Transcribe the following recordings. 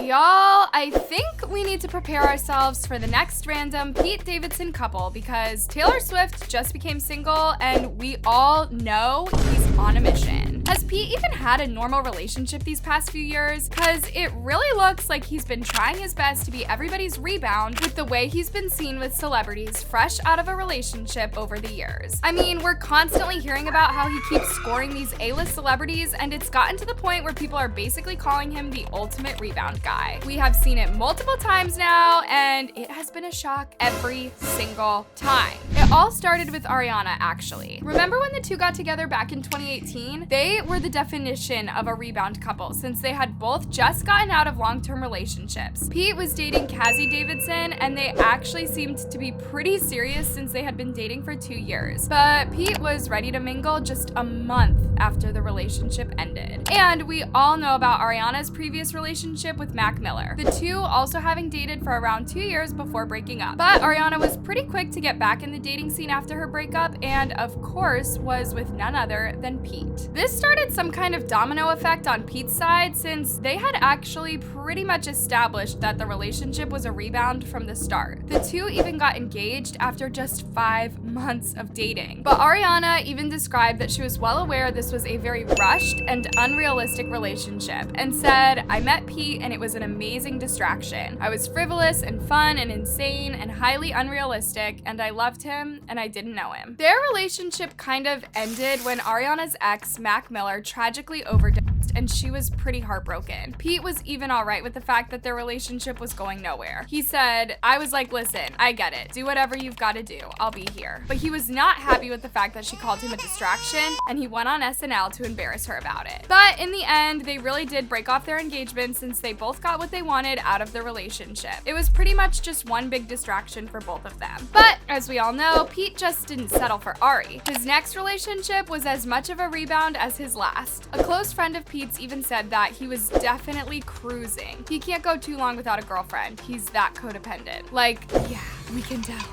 Y'all, I think we need to prepare ourselves for the next random Pete Davidson couple because Taylor Swift just became single and we all know he's on a mission. Has Pete even had a normal relationship these past few years? Cause it really looks like he's been trying his best to be everybody's rebound with the way he's been seen with celebrities fresh out of a relationship over the years. I mean, we're constantly hearing about how he keeps scoring these A-list celebrities and it's gotten to the point where people are basically calling him the ultimate rebound guy. We have seen it multiple times now and it has been a shock every single time. It all started with Ariana, actually. Remember when the two got together back in 2018? They were the definition of a rebound couple since they had both just gotten out of long-term relationships. Pete was dating Pete Davidson and they actually seemed to be pretty serious since they had been dating for 2 years. But Pete was ready to mingle just a month after the relationship ended. And we all know about Ariana's previous relationship with Mac Miller, the two also having dated for around 2 years before breaking up. But Ariana was pretty quick to get back in the dating scene after her breakup and of course was with none other than Pete. This started some kind of domino effect on Pete's side since they had actually pretty much established that the relationship was a rebound from the start. The two even got engaged after just 5 months of dating. But Ariana even described that she was well aware this was a very rushed and unrealistic relationship and said, "I met Pete and it was an amazing distraction. I was frivolous and fun and insane and highly unrealistic and I loved him and I didn't know him." Their relationship kind of ended when Ariana's ex, Mac Miller, tragically overdosed and she was pretty heartbroken. Pete was even alright with the fact that their relationship was going nowhere. He said, "I was like, listen, I get it. Do whatever you've got to do. I'll be here." But he was not happy with the fact that she called him a distraction and he went on SNL to embarrass her about it. But in the end, they really did break off their engagement since they both got what they wanted out of the relationship. It was pretty much just one big distraction for both of them. But as we all know, Pete just didn't settle for Ari. His next relationship was as much of a rebound as his last. A close friend of Pete's even said that he was definitely cruising. He can't go too long without a girlfriend. He's that codependent. Like, yeah, we can tell.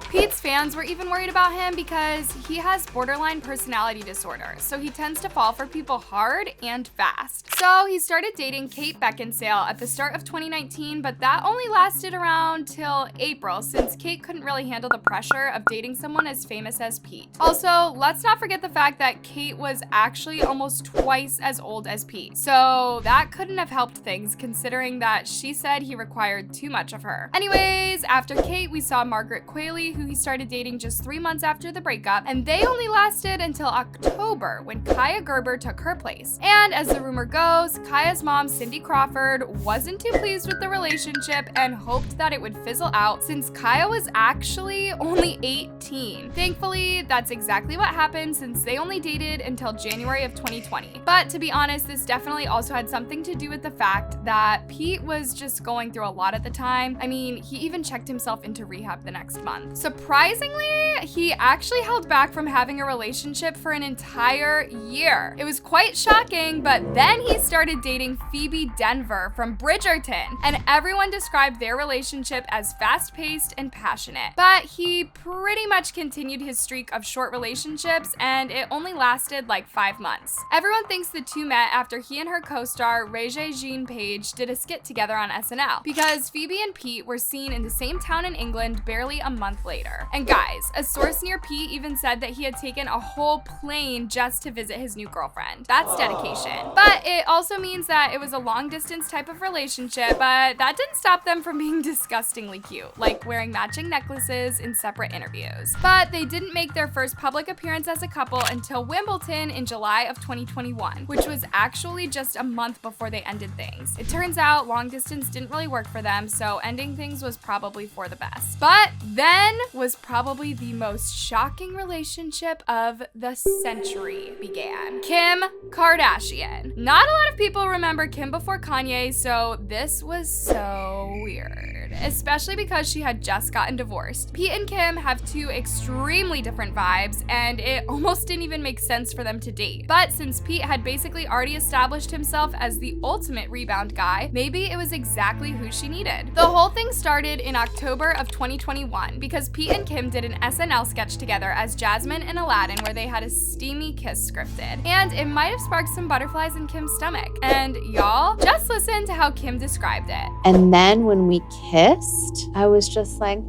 Pete's fans were even worried about him because he has borderline personality disorder, so he tends to fall for people hard and fast. So he started dating Kate Beckinsale at the start of 2019, but that only lasted around till April since Kate couldn't really handle the pressure of dating someone as famous as Pete. Also, let's not forget the fact that Kate was actually almost twice as old as Pete, so that couldn't have helped things considering that she said he required too much of her. Anyways, after Kate, we saw Margaret Qualley, who he started dating just 3 months after the breakup, and they only lasted until October when Kaya Gerber took her place. And as the rumor goes, Kaya's mom, Cindy Crawford, wasn't too pleased with the relationship and hoped that it would fizzle out since Kaya was actually only 18. Thankfully, that's exactly what happened since they only dated until January of 2020. But to be honest, this definitely also had something to do with the fact that Pete was just going through a lot at the time. I mean, he even checked himself into rehab the next month. Surprisingly, he actually held back from having a relationship for an entire year. It was quite shocking, but then he started dating Phoebe Denver from Bridgerton, and everyone described their relationship as fast-paced and passionate. But he pretty much continued his streak of short relationships, and it only lasted like 5 months. Everyone thinks the two met after he and her co-star Regé-Jean Page did a skit together on SNL, because Phoebe and Pete were seen in the same town in England barely a month later. And guys, a source near Pete even said that he had taken a whole plane just to visit his new girlfriend. That's dedication. But it also means that it was a long distance type of relationship, but that didn't stop them from being disgustingly cute, like wearing matching necklaces in separate interviews. But they didn't make their first public appearance as a couple until Wimbledon in July of 2021, which was actually just a month before they ended things. It turns out long distance didn't really work for them, so ending things was probably for the best. But then was probably the most shocking relationship of the century began. Kim Kardashian. Not a lot of people remember Kim before Kanye, so this was so weird, especially because she had just gotten divorced. Pete and Kim have two extremely different vibes, and it almost didn't even make sense for them to date. But since Pete had basically already established himself as the ultimate rebound guy, maybe it was exactly who she needed. The whole thing started in October of 2021 because Pete and Kim did an SNL sketch together as Jasmine and Aladdin where they had a steamy kiss scripted. And it might have sparked some butterflies in Kim's stomach. And y'all, just listen to how Kim described it. And then when we kissed, I was just like,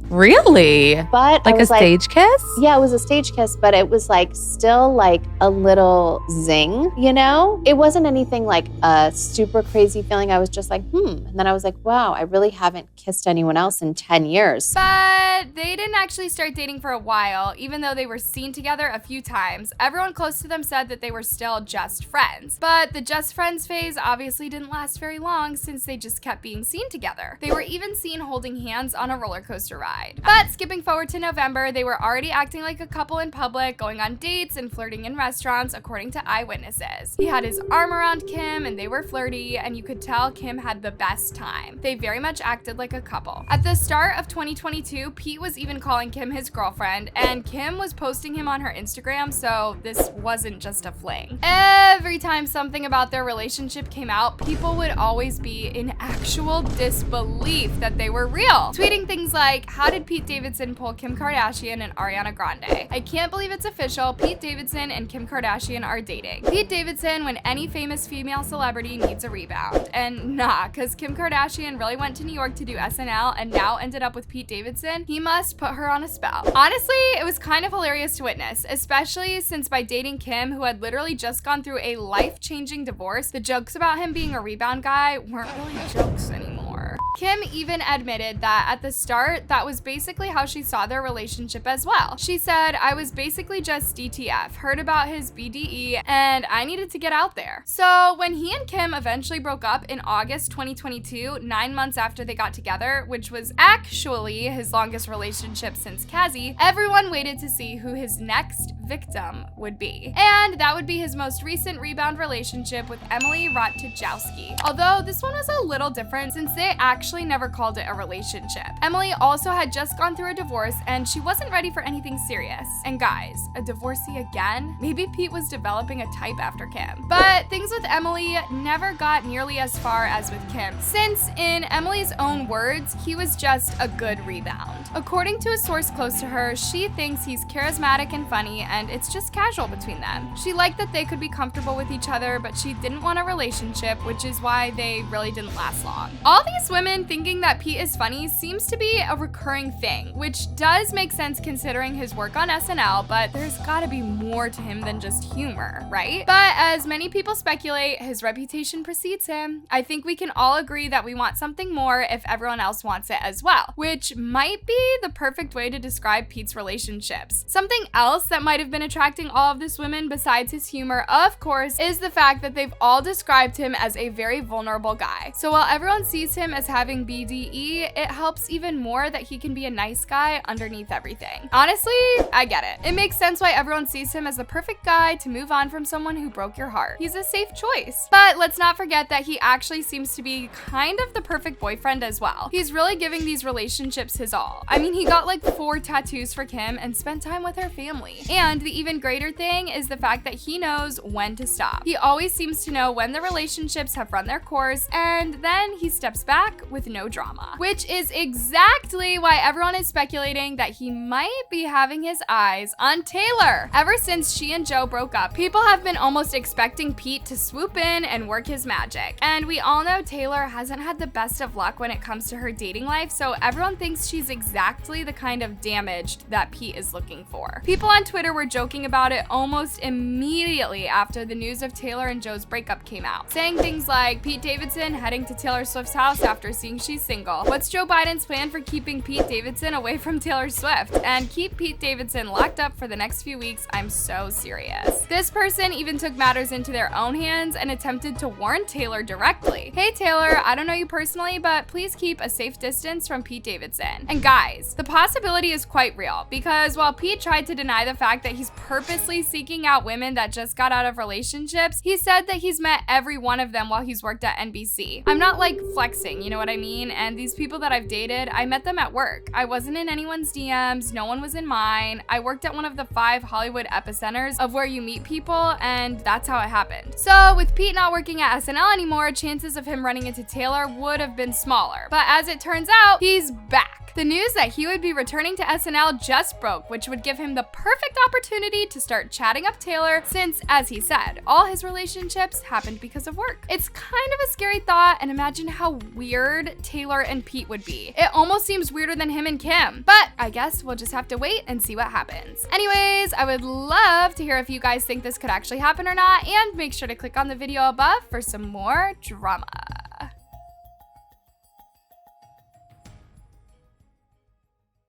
Really? But like a stage kiss? Yeah, it was a stage kiss, but it was like still like a little zing, you know? It wasn't anything like a super crazy feeling. I was just like, And then I was like, wow, I really haven't kissed anyone else in 10 years. But they didn't actually start dating for a while, even though they were seen together a few times. Everyone close to them said that they were still just friends. But the just friends phase obviously didn't last very long since they just kept being seen together. They were even seen holding hands on a roller coaster ride. But skipping forward to November, they were already acting like a couple in public, going on dates and flirting in restaurants, according to eyewitnesses. He had his arm around Kim and they were flirty, and you could tell Kim had the best time. They very much acted like a couple. At the start of 2022, Pete was even calling Kim his girlfriend, and Kim was posting him on her Instagram, so this wasn't just a fling. Every time something about their relationship came out, people would always be in actual disbelief that they were real, tweeting things like, "How did Pete Davidson pull Kim Kardashian and Ariana Grande? I can't believe it's official. Pete Davidson and Kim Kardashian are dating. Pete Davidson when any famous female celebrity needs a rebound." And nah, cause Kim Kardashian really went to New York to do SNL and now ended up with Pete Davidson. He must put her on a spell. Honestly, it was kind of hilarious to witness, especially since by dating Kim, who had literally just gone through a life-changing divorce, the jokes about him being a rebound guy weren't really jokes anymore. Kim even admitted that at the start, that was basically how she saw their relationship as well. She said, "I was basically just DTF, heard about his BDE, and I needed to get out there." So when he and Kim eventually broke up in August 2022, 9 months after they got together, which was actually his longest relationship since Cassie, everyone waited to see who his next victim would be. And that would be his most recent rebound relationship with Emily Ratajkowski. Although this one was a little different since they actually never called it a relationship. Emily also had just gone through a divorce and she wasn't ready for anything serious. And guys, a divorcee again? Maybe Pete was developing a type after Kim. But things with Emily never got nearly as far as with Kim, since in Emily's own words, he was just a good rebound. According to a source close to her, she thinks he's charismatic and funny, and it's just casual between them. She liked that they could be comfortable with each other, but she didn't want a relationship, which is why they really didn't last long. All these women thinking that Pete is funny seems to be a recurring thing, which does make sense considering his work on SNL, but there's gotta be more to him than just humor, right? But as many people speculate, his reputation precedes him. I think we can all agree that we want something more if everyone else wants it as well, which might be the perfect way to describe Pete's relationships. Something else that might have been attracting all of this women besides his humor, of course, is the fact that they've all described him as a very vulnerable guy. So while everyone sees him as having BDE, it helps even more that he can be a nice guy underneath everything. Honestly, I get it. It makes sense why everyone sees him as the perfect guy to move on from someone who broke your heart. He's a safe choice. But let's not forget that he actually seems to be kind of the perfect boyfriend as well. He's really giving these relationships his all. I mean, he got like 4 tattoos for Kim and spent time with her family. And the even greater thing is the fact that he knows when to stop. He always seems to know when the relationships have run their course, and then he steps back with no drama. Which is exactly why everyone is speculating that he might be having his eyes on Taylor. Ever since she and Joe broke up, people have been almost expecting Pete to swoop in and work his magic. And we all know Taylor hasn't had the best of luck when it comes to her dating life, so everyone thinks she's exactly the kind of damaged that Pete is looking for. People on Twitter were joking about it almost immediately after the news of Taylor and Joe's breakup came out, saying things like, "Pete Davidson heading to Taylor Swift's house after seeing she's single. What's Joe Biden's plan for keeping Pete Davidson away from Taylor Swift? And keep Pete Davidson locked up for the next few weeks. I'm so serious." This person even took matters into their own hands and attempted to warn Taylor directly. "Hey Taylor, I don't know you personally, but please keep a safe distance from Pete Davidson." And guys, the possibility is quite real, because while Pete tried to deny the fact that that he's purposely seeking out women that just got out of relationships, he said that he's met every one of them while he's worked at NBC. I'm not like flexing, you know what I mean? And these people that I've dated, I met them at work. I wasn't in anyone's DMs, no one was in mine. I worked at one of the 5 Hollywood epicenters of where you meet people, and that's how it happened. So with Pete not working at SNL anymore, chances of him running into Taylor would have been smaller. But as it turns out, he's back. The news that he would be returning to SNL just broke, which would give him the perfect opportunity to start chatting up Taylor since, as he said, all his relationships happened because of work. It's kind of a scary thought, and imagine how weird Taylor and Pete would be. It almost seems weirder than him and Kim, but I guess we'll just have to wait and see what happens. Anyways, I would love to hear if you guys think this could actually happen or not, and make sure to click on the video above for some more drama.